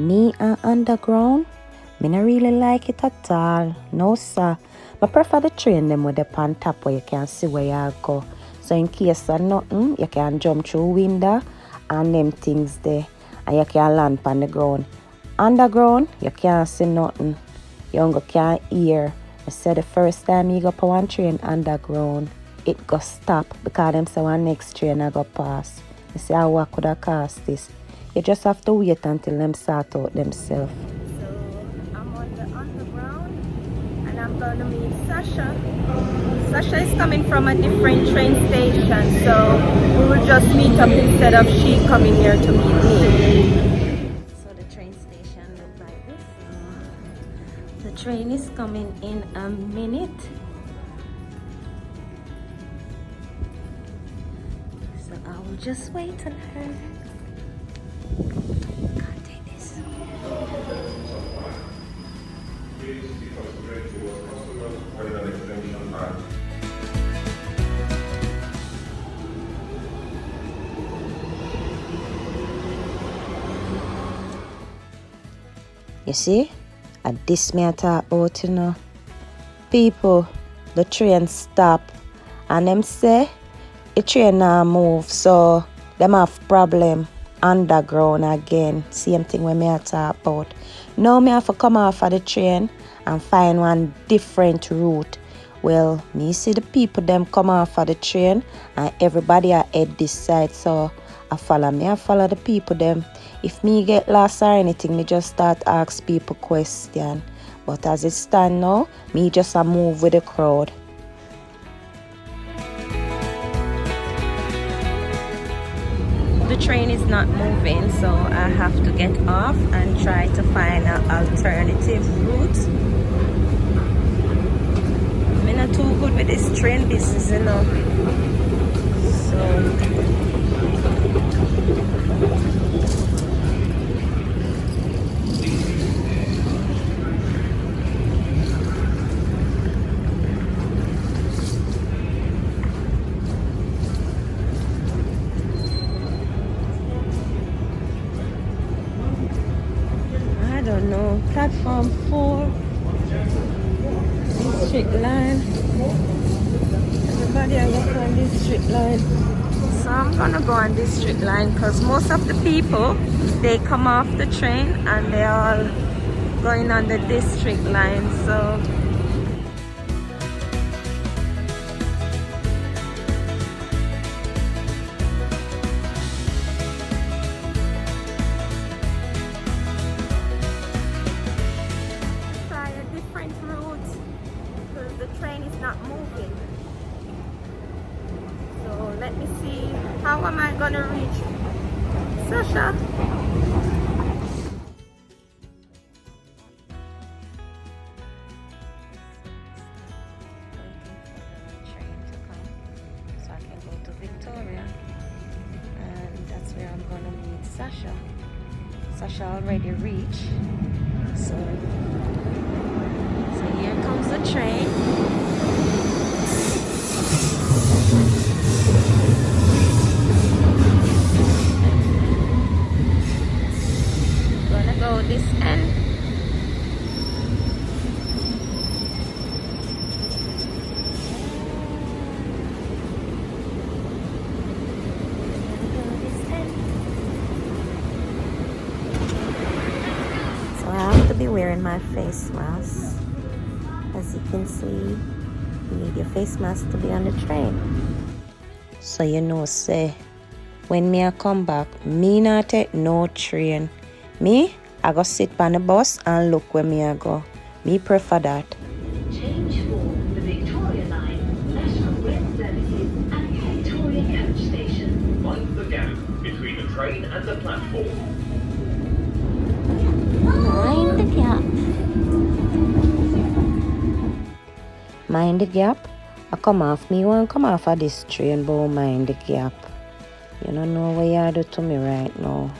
Me and underground, me not really like it at all. No sir. I prefer the train them with the on top where you can see where you go. So in case of nothing, you can jump through window and them things there. And you can land on the ground. Underground, you can't see nothing. You can't hear. I said the first time you go up one train underground, it go stop because them say one next train I go pass. You say how what could I cost this? You just have to wait until them sort out themselves. So I'm on the underground and I'm gonna meet Sasha. Sasha is coming from a different train station, so we will just meet up instead of she coming here to meet me. So the train station looks like this. The train is coming in a minute. So I will just wait on her. Can't take this. You see, at this me I talk about, you know. People, the train stop and them say the train now move, so them have problem underground again. Same thing when me I talk about. Now me have to come off of the train and find one different route. Well, me see the people them come off of the train and everybody are head this side, so I follow the people them. If me get lost or anything, me just start ask people question. But as it stand now, me just a move with the crowd. The train is not moving, so I have to get off and try to find an alternative route. I'm not too good with this train business, you know. So I don't know. Platform 4, district line. Everybody I look on district line. So I'm gonna go on district line because most of the people they come off the train and they're all going on the district line. So try a different route because the train is not moving. So let me see, how am I gonna reach Sasha? So I can go to Victoria, and that's where I'm gonna meet Sasha. Sasha already reached, so here comes the train. Gonna go this end. So I have to be wearing my face mask. As you can see, you need your face mask to be on the train. So you know, say, when me I come back, me not take no train. Me, I go sit on the bus and look where me I go. Me prefer that. Change for the Victoria Line, National Rail Services and Victoria Coach Station. Mind the gap between the train and the platform. Mind the gap. Mind the gap? I come off, me want come off of this train, but mind the gap. You don't know what you do to me right now.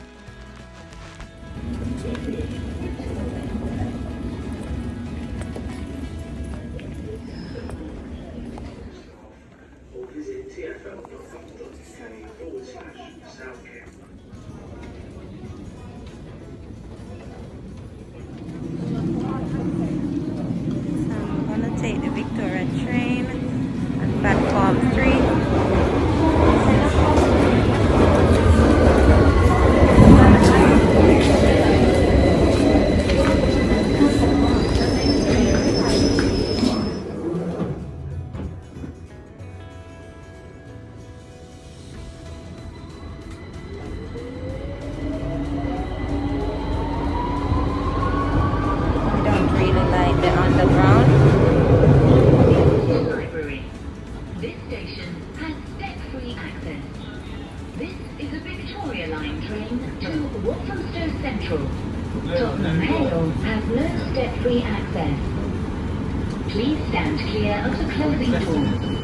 the underground. Library. This station has step-free access. This is a Victoria Line train to Walthamstow Central. Tottenham Hale has no step-free access. Please stand clear of the closing doors.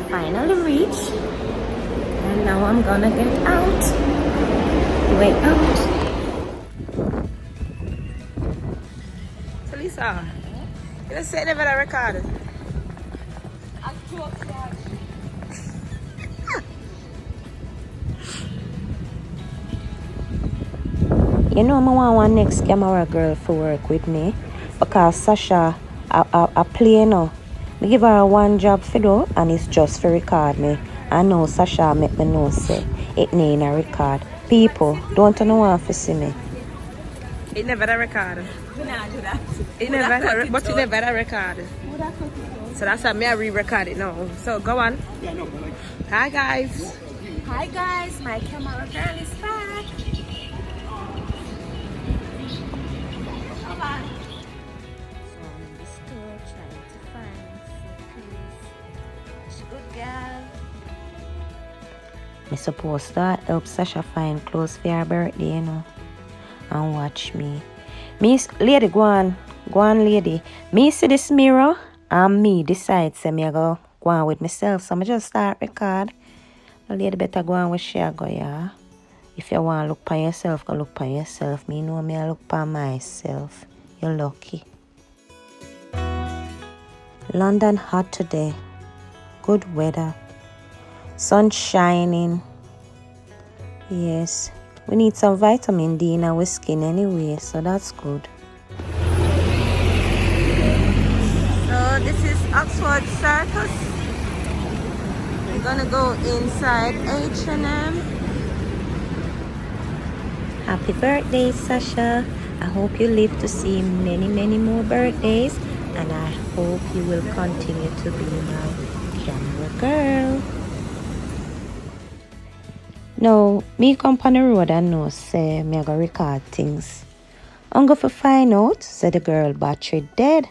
Finally reached, and now I'm gonna get out. Way out. So Lisa, you don't say never record. You know, I want one next camera girl for work with me because Sasha a play now. Me give her one job for do, and it's just for record me. I know Sasha make me know say it need a record. People don't know want to see me. It never record. We not do that. It never, but it never record. So that's why I re-record it now. So go on. Hi guys. Hi guys, my camera girl is back. Come on. So I'm in the store trying to find some clothes. She's a good girl. Me supposed to help Sasha find clothes for her birthday, you know. And watch me. Lady, go on lady. Me see this mirror and me decide say me I go on with myself. So I just start record. The lady better go on with she I go, yeah. If you want to look for yourself, go look for yourself. Me know me I look for myself. You're lucky. London hot today. Good weather. Sun shining. Yes. We need some vitamin D in our skin anyway, so that's good. So this is Oxford Circus. We're gonna go inside H&M. Happy birthday, Sasha. I hope you live to see many, many more birthdays. And I hope you will continue to be my camera girl. Now, me come on the road and know say me I go record things. I'm going to find out say the girl battery dead.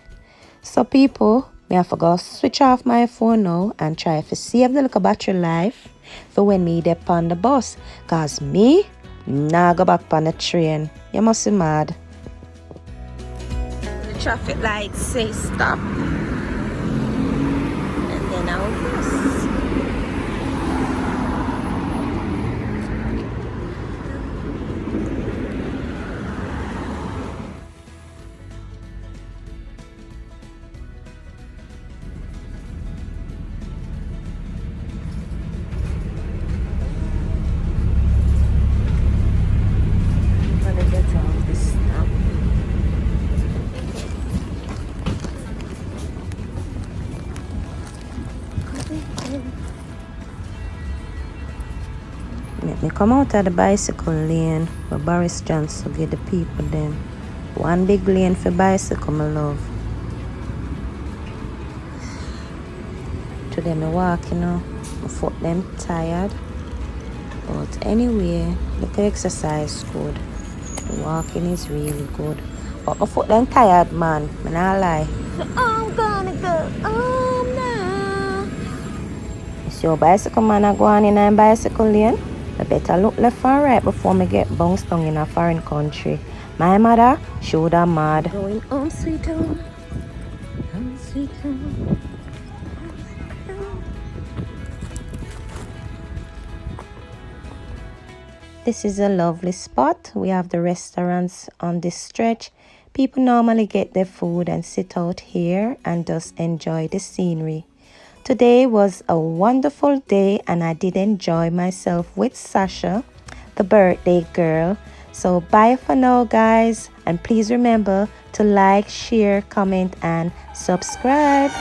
So people, me have to go switch off my phone now and try to save the little battery life for when me dep on the bus. Cause me nah go back on the train. You must be mad. The traffic lights say stop. And then I will pass. Let me come out of the bicycle lane where Boris Johnson give the people them. One big lane for bicycle, my love. Today me walk, you know. My foot them tired. But anyway, the exercise good. The walking is really good. But my foot them tired, man. Me not lie. So I'm gonna go home now. You see your bicycle man are going in a bicycle lane? I better look left and right before me get bounced down in a foreign country. My mother, she would have mad. Going home, sweet home. Home, sweet home. This is a lovely spot. We have the restaurants on this stretch. People normally get their food and sit out here and just enjoy the scenery. Today was a wonderful day and I did enjoy myself with Sasha, the birthday girl. So bye for now, guys. And please remember to like, share, comment, and subscribe.